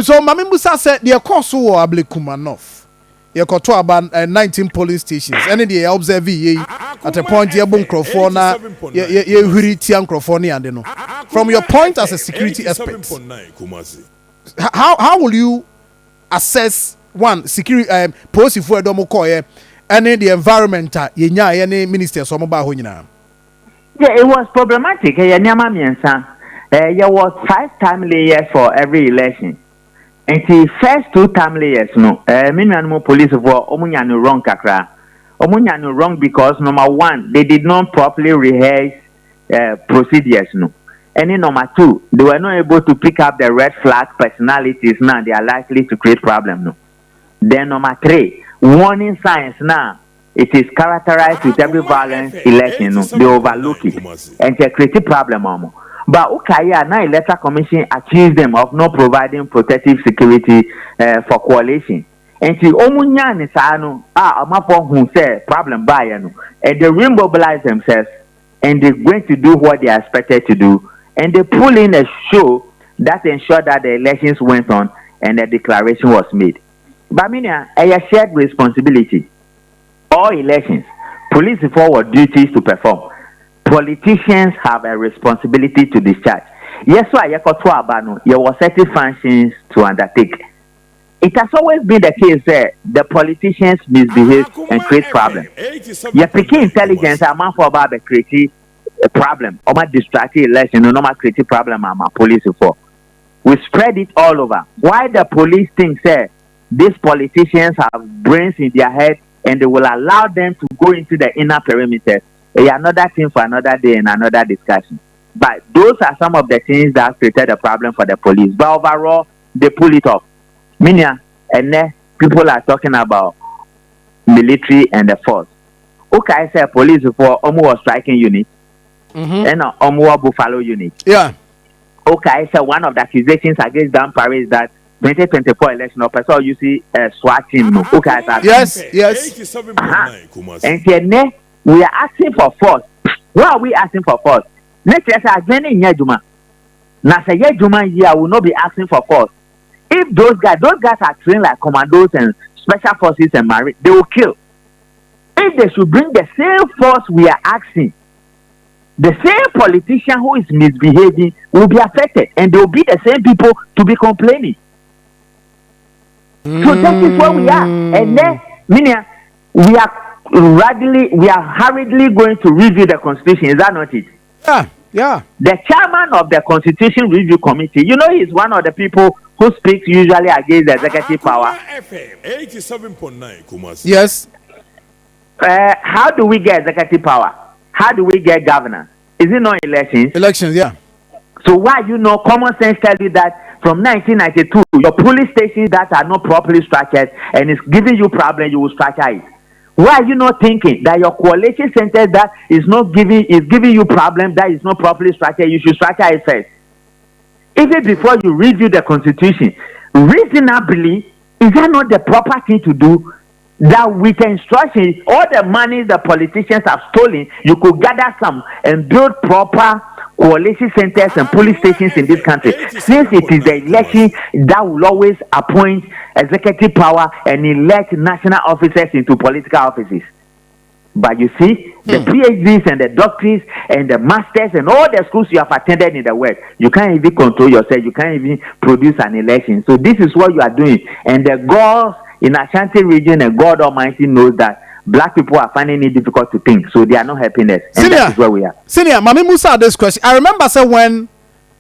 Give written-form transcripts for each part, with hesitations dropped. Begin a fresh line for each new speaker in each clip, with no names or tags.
So Mami Musa said the course war Ablekuma North. You got to about 19 polling stations. Any the observe at a point you bon crofona you huriti crofoni and no. From your point as a security expert, how will you assess one security policy for Domo Koye and the environment any minister so mobile honina?
Yeah, it was problematic. There was 5 time layers for every election. And the first 2 time layers, no, minimum police for Omunyanu wrong kakra. Omunyanu wrong because number 1, they did not properly rehearse procedures, no. And then number 2, they were not able to pick up the red flag personalities now. They are likely to create problem, no. Then number 3, warning signs now. It is characterized with every violent election, no. They overlook it and they create a problem, But Ukaya now Electoral Commission accused them of not providing protective security for coalition. And the Omunyan is who say problem by and they remobilize themselves and they're going to do what they are expected to do. And they pull in a show that ensured that the elections went on and the declaration was made. But I mean, a shared responsibility. All elections, police forward duties to perform. Politicians have a responsibility to discharge. Yes, so there were certain functions to undertake. It has always been the case that the politicians misbehave and create problems. You pick intelligence, a man for about the create a problem, or my distracted election, no more create problem. I'm a police for. We spread it all over. Why the police think say these politicians have brains in their head and they will allow them to go into the inner perimeter? Another thing for another day and another discussion. But those are some of the things that created a problem for the police. But overall, they pull it off. Meaning, and then people are talking about military and the force. Okay, I said police for Omo striking unit and Omo Buffalo unit.
Yeah.
Okay, I said one of the accusations against Dan Paris is that 2024 election of person you see SWAT team. Okay, I said
yes.
And then we are asking for force. Why are we asking for force? Next year, again in Yejuma. Now, say Yejuma here will not be asking for force. If those guys are trained like commandos and special forces and marine, they will kill. If they should bring the same force we are asking, the same politician who is misbehaving will be affected, and they will be the same people to be complaining. So that is where we are, and then meaning we are hurriedly going to review the constitution. Is that not it?
Yeah.
The chairman of the Constitution Review Committee, you know, he's one of the people who speaks usually against the executive power.
87.9 Kumasi.
Yes.
How do we get executive power? How do we get governance? Is it not elections?
Elections, yeah.
So why common sense tell you that from 1992, your police stations that are not properly structured and it's giving you problem, you will structure it. Why are you not thinking that your coalition center that is giving you problem that is not properly structured? You should structure it first. Even before you review the constitution, reasonably, is that not the proper thing to do? That with the instructions, all the money the politicians have stolen, you could gather some and build proper coalition centers and police stations in this country. Since it is the election that will always appoint executive power and elect national officers into political offices. But you see, the PhDs and the doctors and the masters and all the schools you have attended in the West, you can't even control yourself. You can't even produce an election. So this is what you are doing. And the gods in Ashanti region and God Almighty knows that black people are finding it difficult to think. So they are not helping us. And that is where we are.
Senior, Mami Musa, this question. I remember when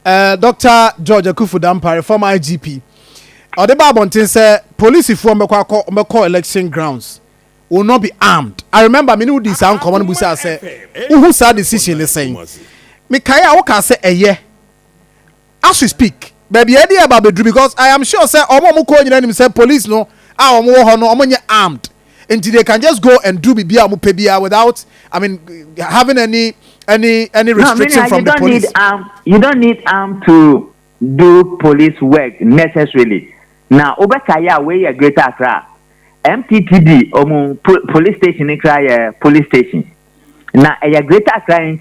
Dr. George Akufu Dampare, former IGP, or the Babontin said, police from Meko election grounds will not be armed. I remember me who this sound common Musa said, who said decision is saying. Mikaya Oka say a year. As we speak, baby idea about the because I am sure say Omo say police no armed. Until they can just go and do bibia without, having any restriction from the police.
You don't need arm to do police work necessarily. Now, Obekaya way a greater Accra, MTTD police station police station. Now, a greater Accra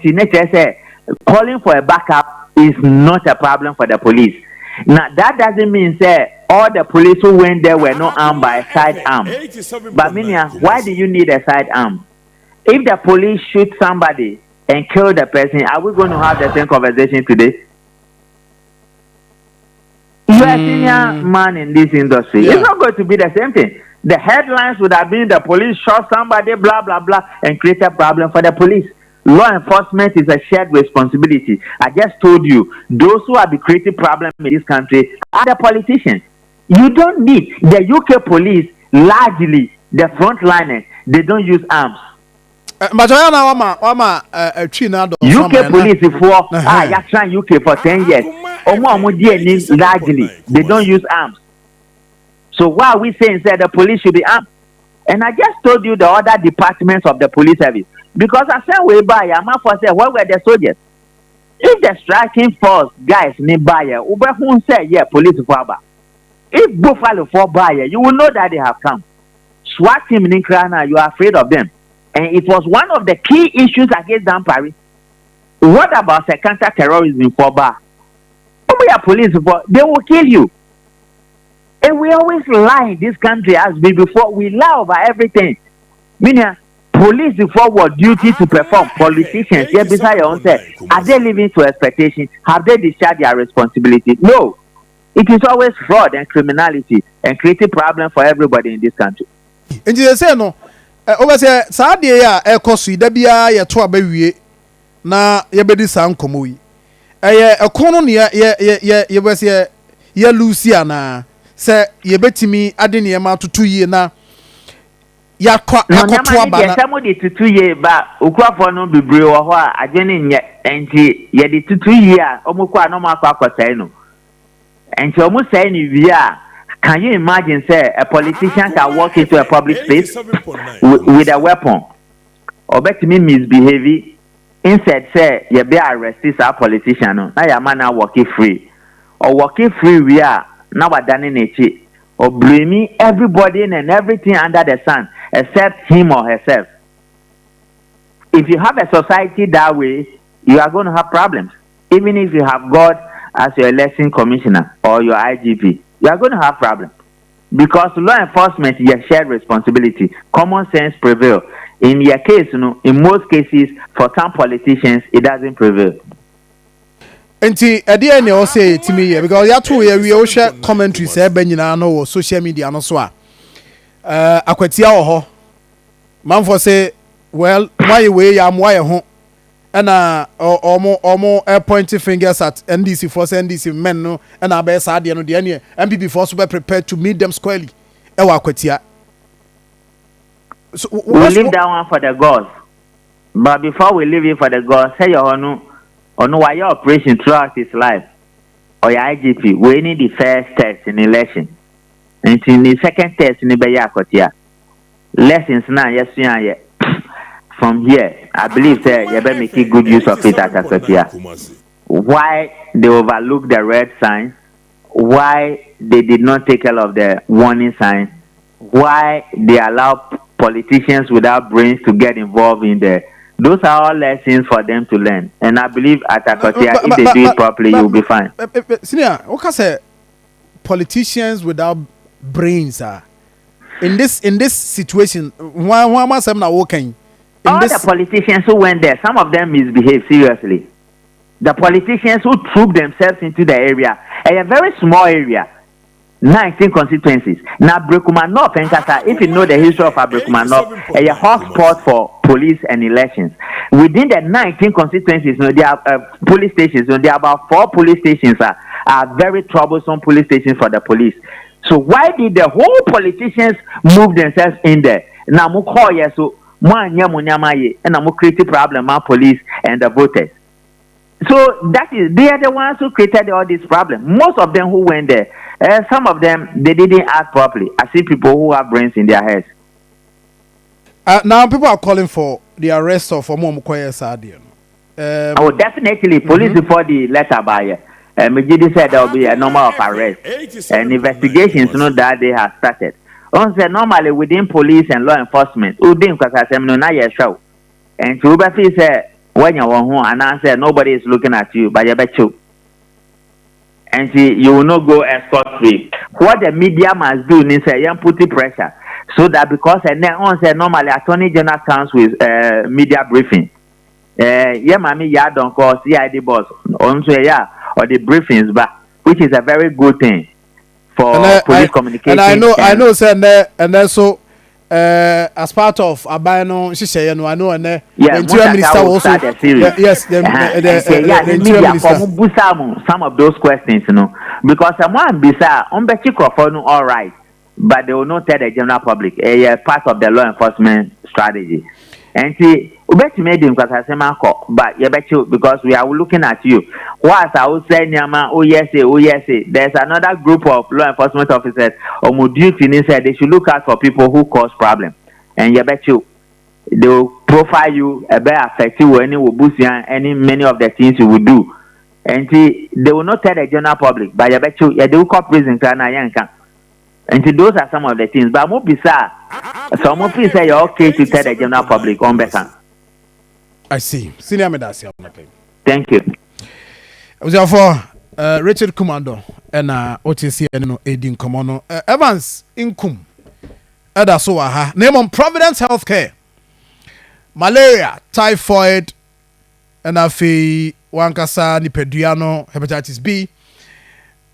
calling for a backup is not a problem for the police. Now that doesn't mean say all the police who went there were not armed by a sidearm. But Minia, why do you need a sidearm? If the police shoot somebody and kill the person, are we going to have the same conversation today? You are a senior man in this industry. Yeah. It's not going to be the same thing. The headlines would have been the police shot somebody, blah, blah, blah, and create a problem for the police. Law enforcement is a shared responsibility. I just told you, those who have been creating problems in this country are the politicians. You don't need the UK police, largely the frontliners, they don't use arms.
UK police
for UK for 10 years. Largely, they don't use arms. So why are we saying that the police should be armed? And I just told you the other departments of the police service. Because I said way by I'm not for say where were the soldiers? If the striking force guys nearby, Uber who say yeah, police for. If Buffalo for buyer, you will know that they have come. SWAT team in Krana, you are afraid of them. And it was one of the key issues against Dampari. What about the counter-terrorism for bar? We are police for, they will kill you. And we always lie in this country as we before. We lie over everything. Meaning, police forward duty to perform. Politicians, yeah, beside your own say, are they living to expectation? Have they discharged their responsibility? No. It is always fraud and criminality and creating problems for everybody in this country.
And you say no. Obese saa de ya ekosu da bia ye to abawie na ye bedi san komo yi ekono ne ye bese ye Lucia na se ye betimi ade ne ma tutu yi na yakwa akoto aba na
samo de tutu yi ba okuafo no bebre wo ho a adwene nye enti ye de tutu yi a omokwa no ma akwa no enti omo sai ni wi a. Can you imagine, say, a politician can walk into a public space with a weapon or bet me misbehaving instead say you be arrested as a politician now your man now walking free or walking free we are now done in it or blaming everybody and everything under the sun except him or herself. If you have a society that way, you are going to have problems. Even if you have God as your election commissioner or your IGP. You are going to have problems because law enforcement is a shared responsibility. Common sense prevails. In your case, in most cases, for some politicians, it doesn't prevail.
Enti ade ene o say timi here because ya to we o share commentary say ba nyina no social media no so a akwatia wo ho man for say well why we ya mo ye ho na omo pointing fingers at NDC force NDC men no na abe sa de no de ne MPP force be prepared to meet them squarely e wa kwatia. So
we leave that one for the gods, but before we leave it for the gods, say your no why your operation throughout his life or your IGP we need the first test in election and in the second test in the kwatia lessons now yes from here, I believe that you better make good use of it as a kwatia. Why they overlook the red signs? Why they did not take care of the warning signs? Why they allow politicians without brains to get involved in there? Those are all lessons for them to learn. And I believe at Akotia, if they do it properly, you'll be fine.
Senior, what can I say? Politicians without brains are in this situation. Why must I not working?
All the politicians who went there, some of them misbehaved seriously. The politicians who trooped themselves into the area, a very small area, 19 constituencies. Now, Ablekuma North, if you know the history of Ablekuma North, a hotspot for police and elections. Within the 19 constituencies, there are police stations. There are about 4 police stations are very troublesome police stations for the police. So why did the whole politicians move themselves in there? Now, so and I'm creating problem my police and the voters. So that is they are the ones who created all this problem. Most of them who went there, some of them they didn't act properly. I see people who have brains in their heads.
Now people are calling for the arrest of Omomukoye Sadio.
Oh, definitely police before the letter buyer. Majidi said there will be a number of arrests and investigations. That they have started. Normally within police and law enforcement, and to say when you want and answer nobody is looking at you, but you bet you. and you will not go scot free. What the media must do is put the pressure so that because and then on say normally Attorney General comes with media briefing. Mami ya don't call CID boss on so or the briefings back, which is a very good thing for police communication.
And I know sir, and then so as part of Abano, she say, I know, and the interior minister also. Yes, the interior minister.
Some of those questions, because someone beside on Betty Crawford, all right, but they will not tell the general public. Part of the law enforcement strategy. And see, bet made him because I say, but you bet you because we are looking at you. What I would say, Nyama, oh yes, there's another group of law enforcement officers on duty inside. They should look out for people who cause problems. And you bet you, they will profile you, affect you, any will boost you, any many of the things you will do. And see, they will not tell the general public, but you bet you, they will call prison to and those are some of the things. But more bizarre. Some of you say you're okay to tell the general public on better.
I see. Senior Medasi.
Thank you.
For Richard Kumadoe and OTC and Aiding Komono Evans Inkum Eda Soaha. Name on Providence Healthcare. Malaria, typhoid, and Afi Wankasa, Nipeduano, hepatitis B.